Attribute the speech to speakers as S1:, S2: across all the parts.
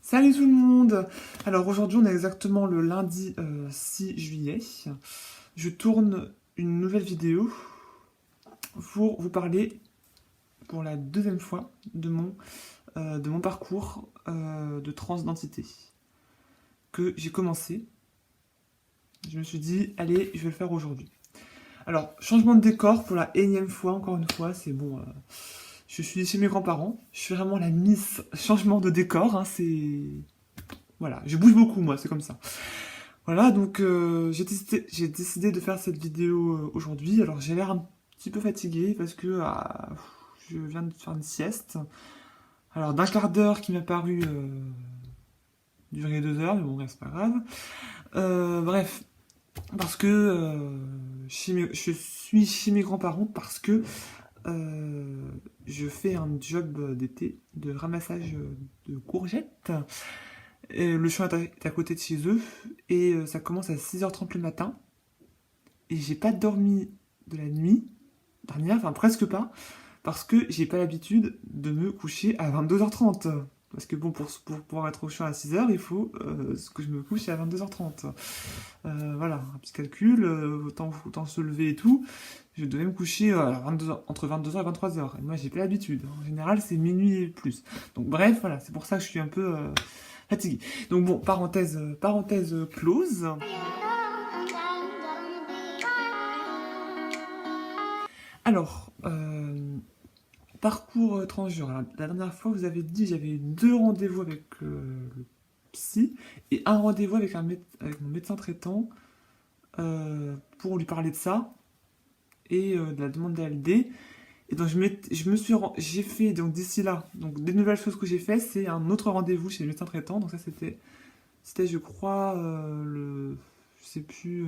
S1: Salut tout le monde! Alors aujourd'hui on est exactement le lundi 6 juillet. Je tourne une nouvelle vidéo pour vous parler pour la deuxième fois de mon parcours de transidentité que j'ai commencé. Je me suis dit allez je vais le faire aujourd'hui. Alors changement de décor pour la énième fois, encore une fois, c'est bon. Je suis chez mes grands-parents, je suis vraiment la miss changement de décor, hein, c'est... Voilà, je bouge beaucoup moi, c'est comme ça. Voilà, donc j'ai décidé de faire cette vidéo aujourd'hui. Alors j'ai l'air un petit peu fatigué parce que je viens de faire une sieste. Alors d'un quart d'heure qui m'a paru durer 2 heures, mais bon, bref, c'est pas grave. Bref, parce que je suis chez mes grands-parents parce que je fais un job d'été de ramassage de courgettes. Et le champ est à côté de chez eux et ça commence à 6h30 le matin. Et j'ai pas dormi de la nuit dernière, enfin presque pas, parce que j'ai pas l'habitude de me coucher à 22h30. Parce que bon, pour pouvoir être au champ à 6h, il faut que je me couche à 22h30. Voilà, un petit calcul, autant se lever et tout. Je devais me coucher entre 22h et 23h. Et moi, j'ai pas l'habitude. En général, c'est minuit et plus. Donc bref, voilà, c'est pour ça que je suis un peu fatigué. Donc bon, parenthèse close. Alors, parcours transgenre. Alors, la dernière fois, vous avez dit j'avais eu 2 rendez-vous avec le psy et un rendez-vous avec mon médecin traitant pour lui parler de ça et de la demande d'ALD. Et donc j'ai fait donc d'ici là, donc des nouvelles choses que j'ai fait, c'est un autre rendez-vous chez le médecin traitant. Donc ça c'était je crois je sais plus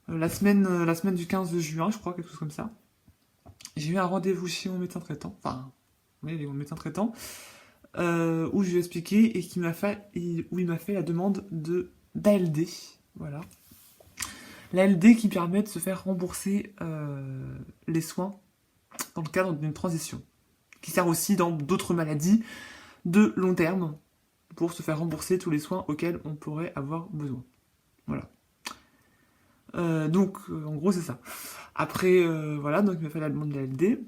S1: la semaine du 15 juin, je crois, quelque chose comme ça. J'ai eu un rendez-vous chez mon médecin traitant, enfin, oui, mon médecin traitant, où je lui ai expliqué et où il m'a fait la demande d'ALD. Voilà. L'ALD qui permet de se faire rembourser les soins dans le cadre d'une transition, qui sert aussi dans d'autres maladies de long terme pour se faire rembourser tous les soins auxquels on pourrait avoir besoin. Voilà. Donc, en gros, c'est ça. Après, voilà, donc il m'a fait la demande de l'ALD.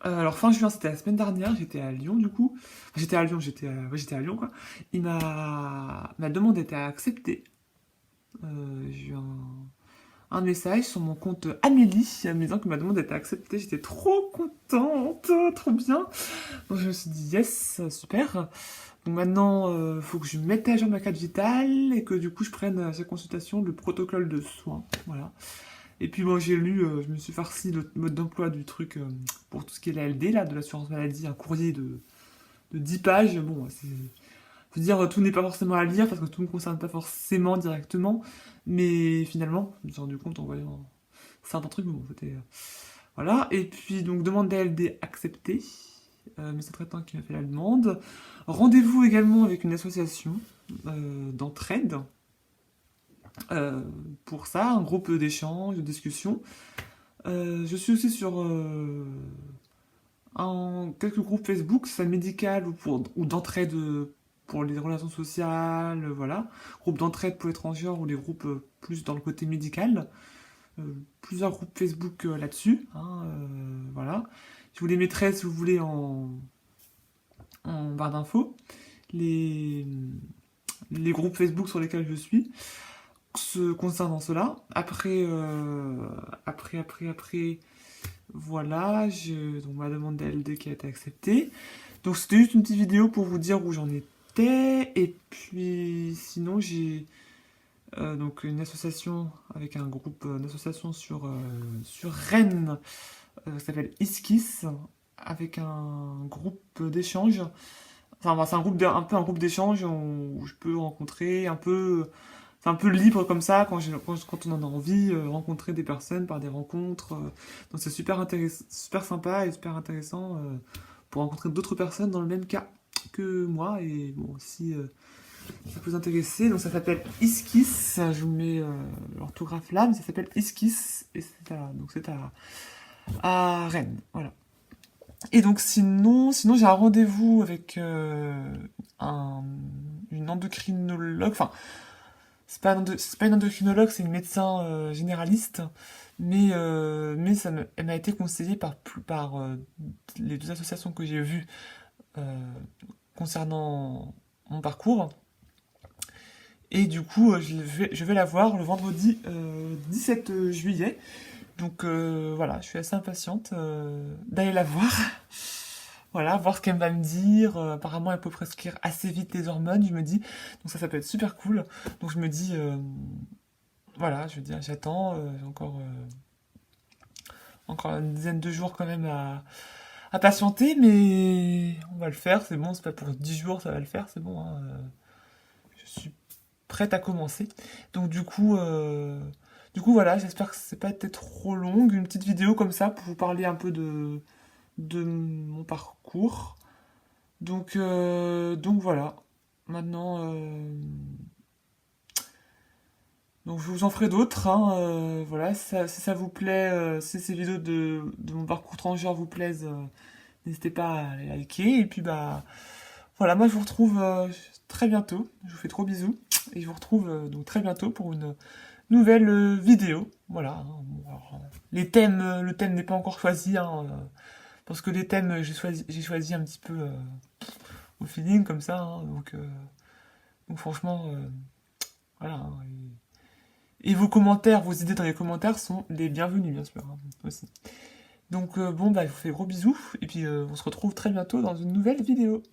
S1: Alors fin juin, c'était la semaine dernière, j'étais à Lyon du coup. Enfin, j'étais à Lyon quoi. Ma demande était acceptée. J'ai eu un message sur mon compte Amélie me disant que ma demande était acceptée. J'étais trop contente, trop bien. Donc je me suis dit yes, super. Donc maintenant, faut que je mette à jour ma carte vitale et que du coup je prenne à chaque consultation le protocole de soins. Voilà. Et puis moi j'ai lu, je me suis farci le mode d'emploi du truc pour tout ce qui est l'ALD, là, de l'assurance maladie, un courrier de 10 pages. Bon, faut dire, tout n'est pas forcément à lire parce que tout ne me concerne pas forcément directement. Mais finalement, je me suis rendu compte en voyant certains trucs, mais bon, c'était... voilà, et puis donc demande d'ALD acceptée. Médecin traitant qui m'a fait la demande. Rendez-vous également avec une association d'entraide. Pour ça, un groupe d'échange, de discussion. Je suis aussi sur quelques groupes Facebook, ça médical ou d'entraide pour les relations sociales, voilà. Groupe d'entraide pour les transgenres ou les groupes plus dans le côté médical. Plusieurs groupes Facebook là-dessus, hein, voilà. Je vous les mettrai si vous voulez en barre d'infos. Les groupes Facebook sur lesquels je suis concernant cela. Après, voilà, donc ma demande d'ALD qui a été acceptée. Donc c'était juste une petite vidéo pour vous dire où j'en étais. Et puis sinon j'ai donc une association avec un groupe, une association sur Rennes qui s'appelle Iskis, avec un groupe d'échange. Enfin, c'est un peu un groupe d'échange où je peux rencontrer un peu. C'est un peu libre comme ça quand on en a envie, rencontrer des personnes par des rencontres. Donc c'est super sympa et super intéressant pour rencontrer d'autres personnes dans le même cas que moi. Et bon, si ça peut vous intéresser, donc ça s'appelle Iskis. Je vous mets l'orthographe là, mais ça s'appelle Iskis et c'est à Rennes. Voilà. Et donc sinon j'ai un rendez-vous avec endocrinologue, enfin, c'est pas une endocrinologue, c'est une médecin généraliste, mais elle m'a été conseillée par les deux associations que j'ai vues euh, concernant mon parcours. Et du coup, je vais la voir le vendredi 17 juillet. Donc voilà, je suis assez impatiente d'aller la voir. Voilà, voir ce qu'elle va me dire. Apparemment, elle peut prescrire assez vite les hormones, je me dis. Donc ça peut être super cool. Donc je me dis, voilà, je veux dire, j'attends. J'ai encore une dizaine de jours quand même à patienter, mais on va le faire, c'est bon, c'est pas pour 10 jours, ça va le faire, c'est bon, hein, je suis prête à commencer. Donc du coup voilà, j'espère que c'est pas été trop longue, une petite vidéo comme ça pour vous parler un peu de mon parcours. Donc voilà, maintenant, donc je vous en ferai d'autres, hein, voilà, si ça vous plaît, si ces vidéos de mon parcours transgenre vous plaisent, n'hésitez pas à les liker, et puis bah voilà, moi je vous retrouve très bientôt, je vous fais trop bisous, et je vous retrouve donc très bientôt pour une nouvelle vidéo, voilà, hein. Bon, alors, le thème n'est pas encore choisi, hein, parce que les thèmes j'ai choisi un petit peu au feeling comme ça, hein, donc franchement, voilà, hein, et vos commentaires, vos idées dans les commentaires sont les bienvenus bien sûr, hein, aussi. Donc bon bah je vous fais gros bisous, et puis on se retrouve très bientôt dans une nouvelle vidéo.